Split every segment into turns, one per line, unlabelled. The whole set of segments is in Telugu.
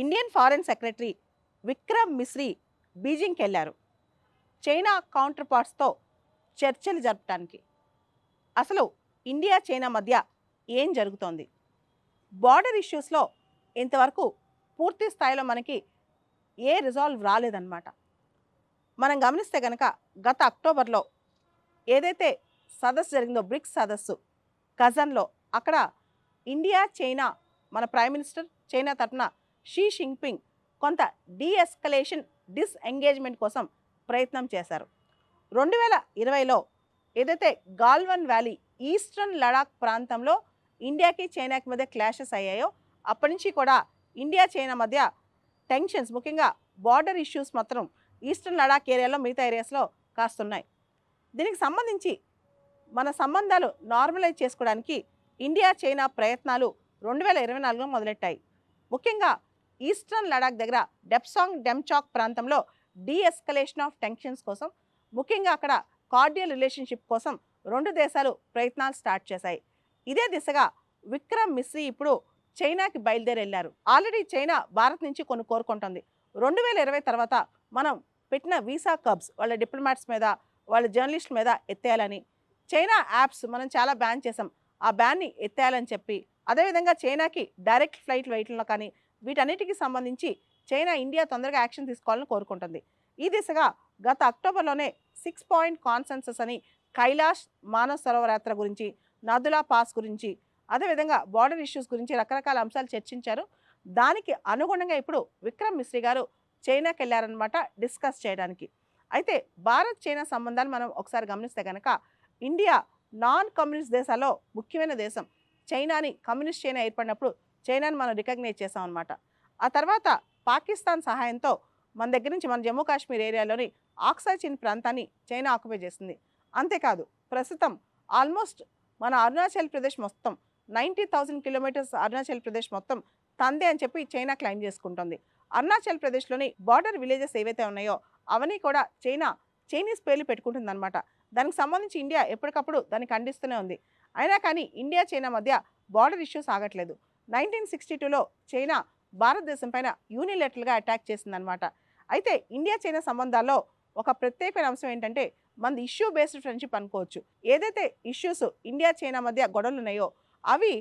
Indian foreign secretary Vikram Misri బీజింగ్కి వెళ్ళారు చైనా కౌంటర్ పార్ట్స్తో చర్చలు జరపడానికి. అసలు ఇండియా చైనా మధ్య ఏం జరుగుతోంది? బార్డర్ ఇష్యూస్లో ఇంతవరకు పూర్తి స్థాయిలో మనకి ఏ రిజాల్వ్ రాలేదన్నమాట. మనం గమనిస్తే కనుక గత అక్టోబర్లో ఏదైతే సదస్సు జరిగిందో బ్రిక్స్ సదస్సు కజన్లో, అక్కడ ఇండియా చైనా మన ప్రైమ్ మినిస్టర్ చైనా తరఫున షీ జిన్పింగ్ కొంత డీఎస్కలేషన్ డిస్ఎంగేజ్మెంట్ కోసం ప్రయత్నం చేశారు. 2020లో ఏదైతే గాల్వన్ వ్యాలీ ఈస్టర్న్ లడాక్ ప్రాంతంలో ఇండియాకి చైనాకి మధ్య క్లాషెస్ అయ్యాయో అప్పటి నుంచి కూడా ఇండియా చైనా మధ్య టెన్షన్స్, ముఖ్యంగా బార్డర్ ఇష్యూస్ మాత్రం ఈస్టర్న్ లడాక్ ఏరియాలో మిగతా ఏరియాస్లో కాస్తున్నాయి. దీనికి సంబంధించి మన సంబంధాలు నార్మలైజ్ చేసుకోవడానికి ఇండియా చైనా ప్రయత్నాలు 2024లో మొదలెట్టాయి. ముఖ్యంగా ఈస్టర్న్ లడాక్ దగ్గర డెప్సాంగ్ డెమ్చాక్ ప్రాంతంలో డీఎస్కలేషన్ ఆఫ్ టెన్షన్స్ కోసం, ముఖ్యంగా అక్కడ కార్డియల్ రిలేషన్షిప్ కోసం రెండు దేశాలు ప్రయత్నాలు స్టార్ట్ చేశాయి. ఇదే దిశగా విక్రమ్ మిశ్రీ ఇప్పుడు చైనాకి బయలుదేరి వెళ్ళారు. ఆల్రెడీ చైనా భారత్ నుంచి కొన్ని కోరుకుంటుంది. 2020 తర్వాత మనం పెట్టిన వీసా కబ్స్ వాళ్ళ డిప్లొమాట్స్ మీద, వాళ్ళ జర్నలిస్టుల మీద ఎత్తేయాలని, చైనా యాప్స్ మనం చాలా బ్యాన్ చేసాం, ఆ బ్యాన్ని ఎత్తేయాలని చెప్పి, అదేవిధంగా చైనాకి డైరెక్ట్ ఫ్లైట్ వేయటంలో కానీ వీటన్నిటికీ సంబంధించి చైనా ఇండియా తొందరగా యాక్షన్ తీసుకోవాలని కోరుకుంటుంది. ఈ దిశగా గత అక్టోబర్లోనే 6 పాయింట్ కాన్సెన్సస్ అని కైలాష్ మానస్ సరోవర్ యాత్ర గురించి, నదులా పాస్ గురించి, అదేవిధంగా బార్డర్ ఇష్యూస్ గురించి రకరకాల అంశాలు చర్చించారు. దానికి అనుగుణంగా ఇప్పుడు విక్రమ్ మిశ్రీ గారు చైనాకి వెళ్ళారనమాట డిస్కస్ చేయడానికి. అయితే భారత్ చైనా సంబంధాలు మనం ఒకసారి గమనిస్తే కనుక ఇండియా నాన్ కమ్యూనిస్ట్ దేశాల్లో ముఖ్యమైన దేశం. చైనాని కమ్యూనిస్ట్ చైనా ఏర్పడినప్పుడు చైనాని మనం రికగ్నైజ్ చేసాం అనమాట. ఆ తర్వాత పాకిస్తాన్ సహాయంతో మన దగ్గర నుంచి మన జమ్మూ కాశ్మీర్ ఏరియాలోని ఆక్సాయ్ చిన్ ప్రాంతాన్ని చైనా ఆక్యుపై చేసింది. అంతేకాదు ప్రస్తుతం ఆల్మోస్ట్ మన అరుణాచల్ ప్రదేశ్ మొత్తం 90,000 కిలోమీటర్స్ అరుణాచల్ ప్రదేశ్ మొత్తం తందే అని చెప్పి చైనా క్లెయిమ్ చేసుకుంటుంది. అరుణాచల్ ప్రదేశ్లోని బార్డర్ విలేజెస్ ఏవైతే ఉన్నాయో అవన్నీ కూడా చైనీస్ పేర్లు పెట్టుకుంటుంది అనమాట. దానికి సంబంధించి ఇండియా ఎప్పటికప్పుడు దాన్ని ఖండిస్తూనే ఉంది. అయినా కానీ ఇండియా చైనా మధ్య బార్డర్ ఇష్యూస్ ఆగట్లేదు. 1962లో చైనా భారతదేశం పైన యూనిలేటరల్గా అటాక్ చేసిందనమాట. అయితే ఇండియా చైనా సంబంధాల్లో ఒక ప్రత్యేకమైన అంశం ఏంటంటే మనది ఇష్యూ బేస్డ్ ఫ్రెండ్షిప్ అనుకోవచ్చు. ఏదైతే ఇష్యూస్ ఇండియా చైనా మధ్య గొడవలు ఉన్నాయో అవి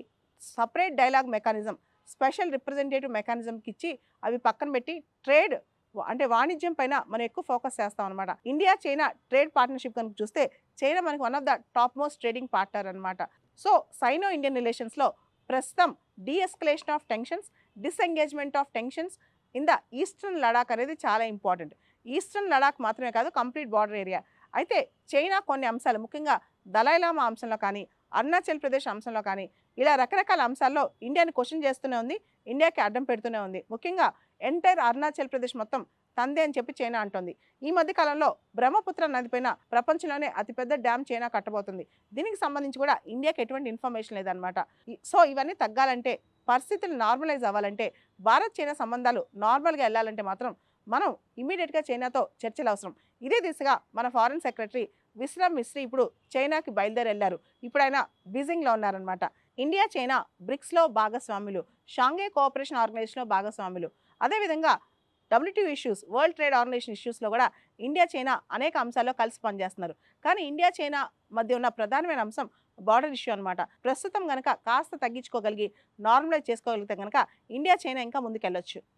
separate dialogue mechanism, special representative మెకానిజంకి ఇచ్చి అవి పక్కన పెట్టి ట్రేడ్ అంటే వాణిజ్యం పైన మనం ఎక్కువ ఫోకస్ చేస్తాం అనమాట. ఇండియా చైనా ట్రేడ్ పార్ట్నర్షిప్ కనుక చూస్తే చైనా మనకి one of the top most trading partner అనమాట. సో సైనో ఇండియన్ రిలేషన్స్లో ప్రస్తుతం deescalation of tensions, disengagement of tensions in the eastern Ladakh అనేది చాలా ఇంపార్టెంట్. ఈస్టర్న్ లడాక్ మాత్రమే కాదు, కంప్లీట్ బార్డర్ ఏరియా. అయితే చైనా కొన్ని అంశాలు, ముఖ్యంగా దలైలామా అంశంలో కానీ, అరుణాచల్ ప్రదేశ్ అంశంలో కానీ, ఇలా రకరకాల అంశాల్లో ఇండియాని క్వశ్చన్ చేస్తూనే ఉంది, ఇండియాకి అడ్డం పెడుతూనే ఉంది. ముఖ్యంగా ఎంటైర్ అరుణాచల్ ప్రదేశ్ మొత్తం తందే అని చెప్పి చైనా అంటుంది. ఈ మధ్య కాలంలో బ్రహ్మపుత్ర నదిపైన ప్రపంచంలోనే అతిపెద్ద డ్యామ్ చైనా కట్టబోతుంది. దీనికి సంబంధించి కూడా ఇండియాకి ఎటువంటి ఇన్ఫర్మేషన్ లేదనమాట. సో ఇవన్నీ తగ్గాలంటే, పరిస్థితులు నార్మలైజ్ అవ్వాలంటే, భారత్ చైనా సంబంధాలు నార్మల్గా వెళ్ళాలంటే మాత్రం మనం ఇమీడియట్గా చైనాతో చర్చలు అవసరం. ఇదే దిశగా మన ఫారెన్ సెక్రటరీ విక్రమ్ మిశ్రీ ఇప్పుడు చైనాకి బయలుదేరి వెళ్ళారు. ఇప్పుడు ఆయన బీజింగ్లో ఉన్నారనమాట. ఇండియా చైనా బ్రిక్స్లో భాగస్వాములు, షాంఘై కోఆపరేషన్ ఆర్గనైజేషన్లో భాగస్వాములు, అదేవిధంగా WTO issues, world trade organization ఇష్యూస్లో కూడా ఇండియా చైనా అనేక అంశాల్లో కలిసి పనిచేస్తున్నారు. కానీ ఇండియా చైనా మధ్య ఉన్న ప్రధానమైన అంశం బార్డర్ ఇష్యూ అనమాట. ప్రస్తుతం కనుక కాస్త తగ్గించుకోగలిగి నార్మలైజ్ చేసుకోగలిగితే కనుక ఇండియా చైనా ఇంకా ముందుకెళ్ళొచ్చు.